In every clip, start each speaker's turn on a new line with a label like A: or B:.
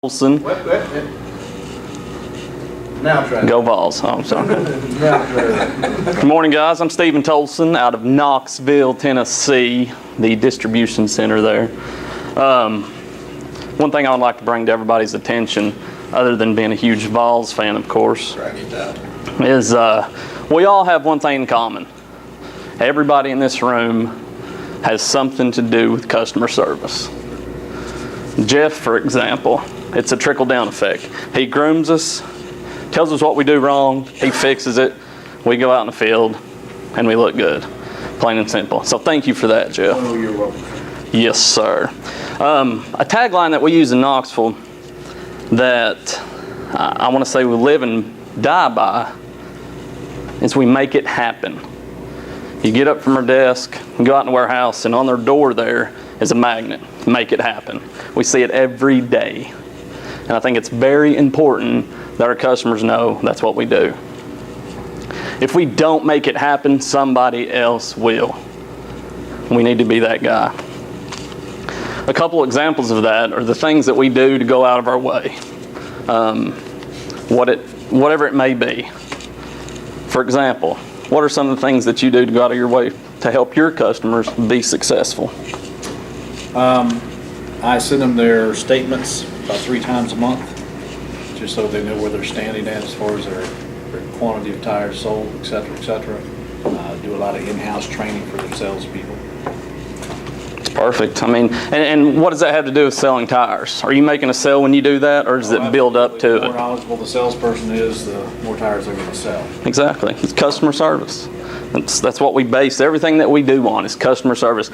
A: Tolson.
B: Now try.
A: Go Vols. Oh, I'm sorry. Good morning, guys. I'm Stephen Tolson out of Knoxville, Tennessee, the distribution center there. One thing I would like to bring to everybody's attention, other than being a huge Vols fan, of course, is we all have one thing in common. Everybody in this room has something to do with customer service. Jeff, for example, it's a trickle-down effect. He grooms us, tells us what we do wrong, he fixes it, we go out in the field, and we look good. Plain and simple. So thank you for that, Jeff.
B: Oh, you're welcome.
A: Yes, sir. A tagline that we use in Knoxville that I want to say we live and die by is we make it happen. You get up from our desk and go out in the warehouse, and on their door there is a magnet. Make it happen. We see it every day. And I think it's very important that our customers know that's what we do. If we don't make it happen, somebody else will. We need to be that guy. A couple examples of that are the things that we do to go out of our way. Whatever it may be. For example, what are some of the things that you do to go out of your way to help your customers be successful?
B: I send them their statements about 3 times a month, just so they know where they're standing at as far as their quantity of tires sold, et cetera, et cetera. Do a lot of in-house training for their salespeople.
A: It's perfect. I mean, and what does that have to do with selling tires? Are you making a sale when you do that, or does it build up to
B: The
A: it?
B: more knowledgeable the salesperson is, the more tires they're going to sell.
A: Exactly. It's customer service. That's what we base everything that we do on, is customer service.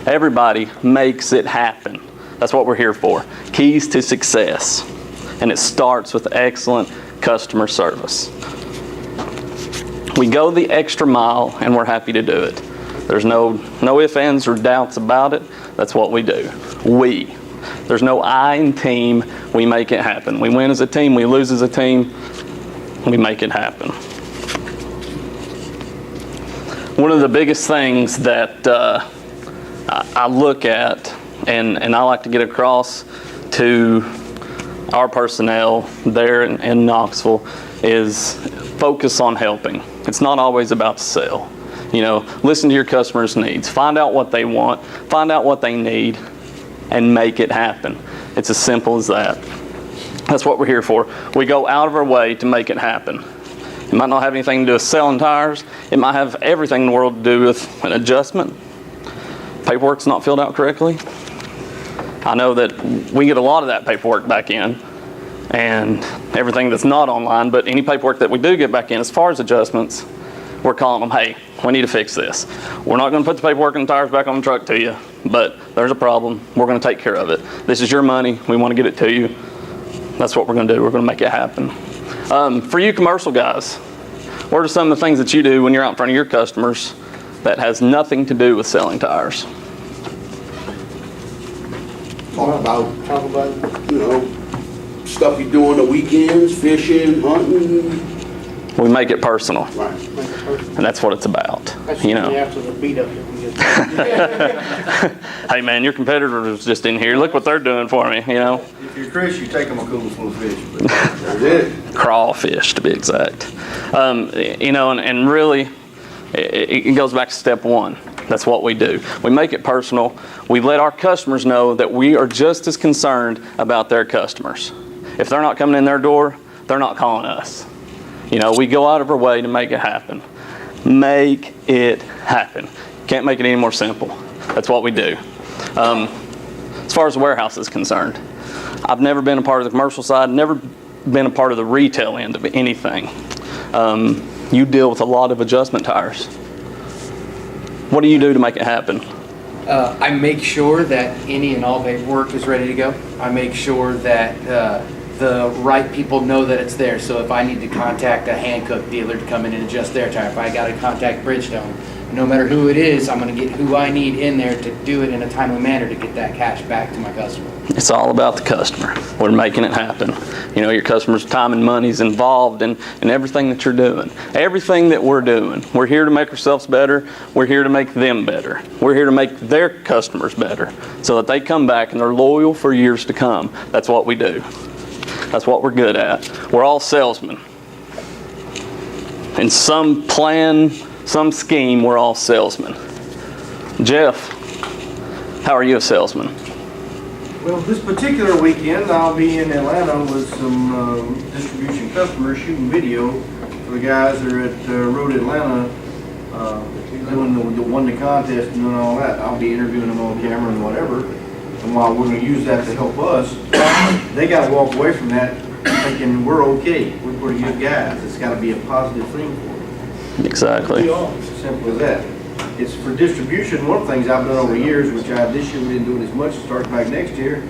A: Everybody makes it happen. That's what we're here for. Keys to success. And it starts with excellent customer service. We go the extra mile, and we're happy to do it. There's no ifs, ands, or doubts about it. That's what we do. There's no I in team. We make it happen. We win as a team. We lose as a team. We make it happen. One of the biggest things that I look at and I like to get across to our personnel there in Knoxville is focus on helping. It's not always about sell. Listen to your customers' needs. Find out what they want. Find out what they need and make it happen. It's as simple as that. That's what we're here for. We go out of our way to make it happen. It might not have anything to do with selling tires. It might have everything in the world to do with an adjustment. Paperwork's not filled out correctly. I know that we get a lot of that paperwork back in, and everything that's not online, but any paperwork that we do get back in as far as adjustments, we're calling them, hey, we need to fix this. We're not going to put the paperwork and the tires back on the truck to you, but there's a problem. We're going to take care of it. This is your money. We want to get it to you. That's what we're going to do. We're going to make it happen. For you commercial guys, what are some of the things that you do when you're out in front of your customers that has nothing to do with selling tires?
C: Talk about stuff you do on the weekends, fishing, hunting.
A: We make it personal.
C: Right.
A: And that's what it's about.
D: After the beat up that we get.
A: Hey man, your competitor was just in here. Look what they're doing for me,
B: If you're Chris, you take them a cooler full of fish.
C: That's it.
A: Crawfish to be exact. And really, it goes back to step one. That's what we do. We make it personal. We let our customers know that we are just as concerned about their customers. If they're not coming in their door, they're not calling us. We go out of our way to make it happen. Make it happen. Can't make it any more simple. That's what we do. As far as the warehouse is concerned, I've never been a part of the commercial side, never been a part of the retail end of anything. You deal with a lot of adjustment tires. What do you do to make it happen?
D: I make sure that any and all paperwork is ready to go. I make sure that the right people know that it's there. So if I need to contact a Hankook dealer to come in and adjust their tire, if I got to contact Bridgestone, No matter who it is, I'm going to get who I need in there to do it in a timely manner to get that cash back to my customer.
A: It's all about the customer. We're making it happen. You know, your customer's time and money is involved in everything that you're doing. Everything that we're doing. We're here to make ourselves better. We're here to make them better. We're here to make their customers better so that they come back and they're loyal for years to come. That's what we do. That's what we're good at. We're all salesmen. In some plan, some scheme, we're all salesmen. Jeff, how are you a salesman?
E: Well, this particular weekend, I'll be in Atlanta with some distribution customers shooting video for the guys that are at Road Atlanta doing the won the contest and doing all that. I'll be interviewing them on camera and whatever. And while we're going to use that to help us, they got to walk away from that thinking we're okay. We're pretty good guys. It's got to be a positive thing for them.
A: Exactly.
E: It's as simple as that. It's for distribution. One of the things I've done over the years, which this year we didn't do it as much, start back next year,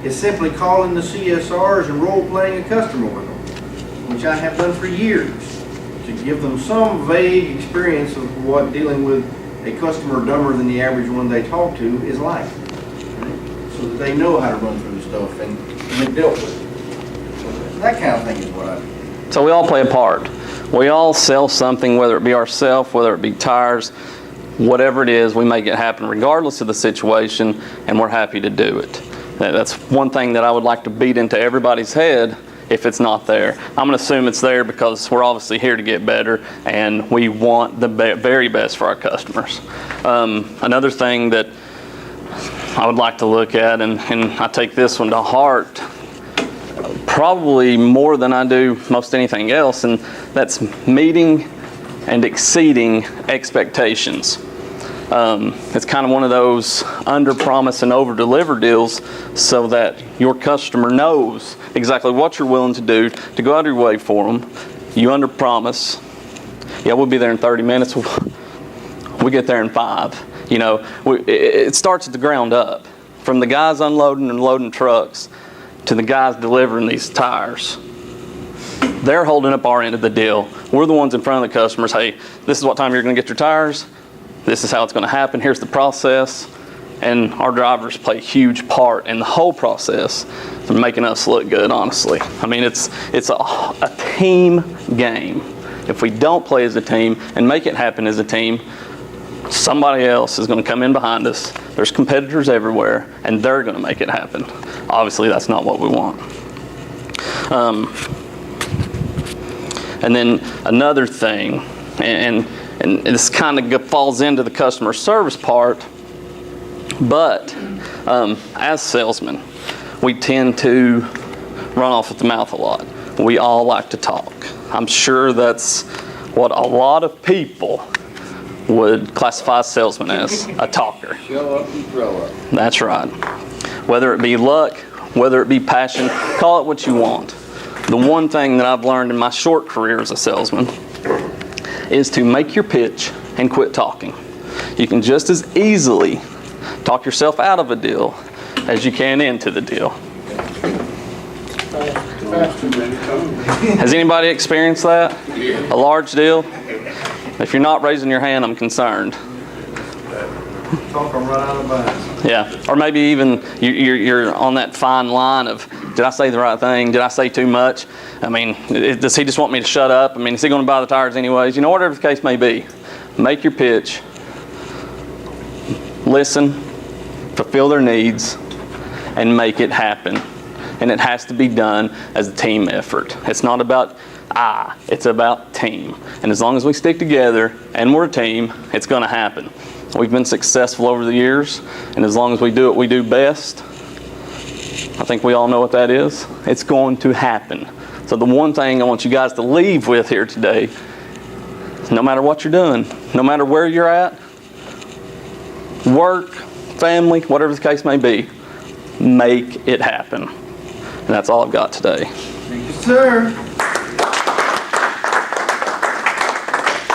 E: is simply calling the CSRs and role-playing a customer with them, which I have done for years, to give them some vague experience of what dealing with a customer dumber than the average one they talk to is like, right? So that they know how to run through stuff and they've dealt with it. So that kind of thing is what I do.
A: So we all play a part. We all sell something, whether it be ourselves, whether it be tires, whatever it is, we make it happen regardless of the situation, and we're happy to do it. That's one thing that I would like to beat into everybody's head if it's not there. I'm going to assume it's there because we're obviously here to get better, and we want the very best for our customers. Another thing that I would like to look at, and I take this one to heart, probably more than I do most anything else, and that's meeting and exceeding expectations. It's kind of one of those under-promise and over-deliver deals so that your customer knows exactly what you're willing to do to go out of your way for them. You under-promise. Yeah, we'll be there in 30 minutes. We get there in 5. You know, it starts at the ground up. From the guys unloading and loading trucks to the guys delivering these tires. They're holding up our end of the deal. We're the ones in front of the customers. Hey, this is what time you're going to get your tires. This is how it's going to happen. Here's the process. And our drivers play a huge part in the whole process for making us look good, honestly. I mean, it's a team game. If we don't play as a team and make it happen as a team, somebody else is going to come in behind us. There's competitors everywhere, and they're going to make it happen. Obviously, that's not what we want. And then another thing, and this kind of falls into the customer service part, but as salesmen, we tend to run off at the mouth a lot. We all like to talk. I'm sure that's what a lot of people would classify a salesman as, a talker.
C: Show up and throw up.
A: That's right. Whether it be luck, whether it be passion, call it what you want. The one thing that I've learned in my short career as a salesman is to make your pitch and quit talking. You can just as easily talk yourself out of a deal as you can into the deal. Has anybody experienced that? A large deal? If you're not raising your hand, I'm concerned.
E: Talk them right out of bounds.
A: Yeah, or maybe even you're on that fine line of, did I say the right thing? Did I say too much? I mean, does he just want me to shut up? I mean, is he going to buy the tires anyways? You know, whatever the case may be, make your pitch, listen, fulfill their needs, and make it happen. And it has to be done as a team effort. It's not about it's about team. And as long as we stick together and we're a team, it's going to happen. We've been successful over the years, and as long as we do what we do best, I think we all know what that is. It's going to happen. So the one thing I want you guys to leave with here today, no matter what you're doing, no matter where you're at, work, family, whatever the case may be, make it happen. And that's all I've got today.
E: Thank you, sir.